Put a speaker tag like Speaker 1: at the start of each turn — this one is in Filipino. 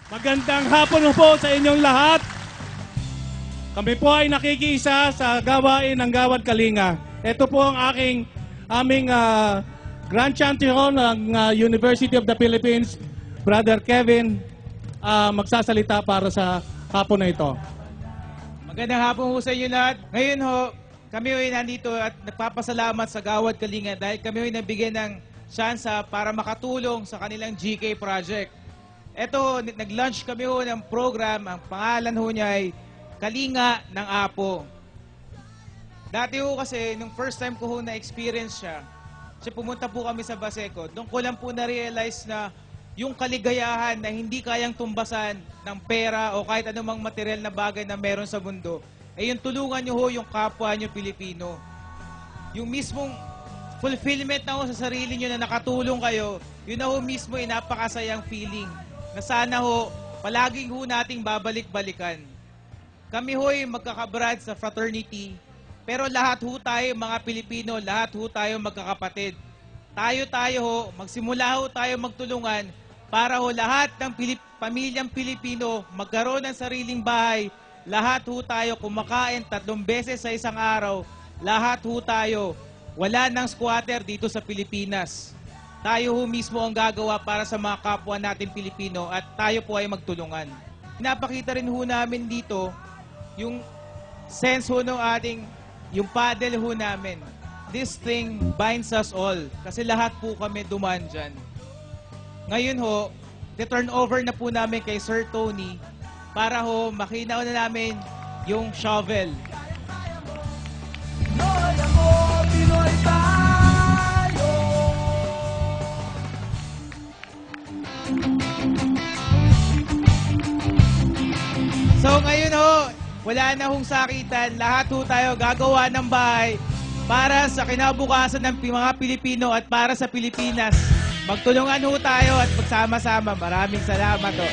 Speaker 1: Magandang hapon po sa inyong lahat. Kami po ay nakikiisa sa gawain ng Gawad Kalinga. Ito po ang aming Grand Champion ng University of the Philippines, Brother Kevin, magsasalita para sa hapon na ito.
Speaker 2: Magandang hapon po sa inyo lahat. Ngayon ho, kami ay nandito at nagpapasalamat sa Gawad Kalinga dahil kami ay nabigyan ng tsansa para makatulong sa kanilang GK project. Ito, nag-launch kami ho ng program. Ang pangalan ho niya ay Kalinga ng Apo. Dati ho kasi, nung first time ko ho na-experience siya, kasi pumunta po kami sa Baseco, doon ko lang po na-realize na yung kaligayahan na hindi kayang tumbasan ng pera o kahit anumang material na bagay na meron sa mundo, ay yung tulungan nyo ho yung kapwa nyo Pilipino. Yung mismong fulfillment na ho sa sarili nyo na nakatulong kayo, yun na ho mismo ay napakasayang feeling na sana ho, palaging ho nating babalik-balikan. Kami ho'y magkakabrad sa fraternity, pero lahat ho tayo mga Pilipino, lahat ho tayo magkakapatid. Tayo ho, magsimula ho tayo magtulungan para ho lahat ng pamilyang Pilipino magkaroon ng sariling bahay, lahat ho tayo kumakain 3 beses sa isang araw, lahat ho tayo, wala nang squatter dito sa Pilipinas. Tayo ho mismo ang gagawa para sa mga kapwa natin Pilipino at tayo po ay magtulungan. Napakita rin ho namin dito yung sense ho ng ating, yung paddle ho namin. This thing binds us all kasi lahat po kami dumaan dyan. Ngayon ho, turn over na po namin kay Sir Tony para ho makinaw na namin yung shovel. So ngayon ho, wala na hong sakitan, lahat ho tayo gagawa ng bahay para sa kinabukasan ng mga Pilipino at para sa Pilipinas. Magtulungan ho tayo at magsama-sama. Maraming salamat ho.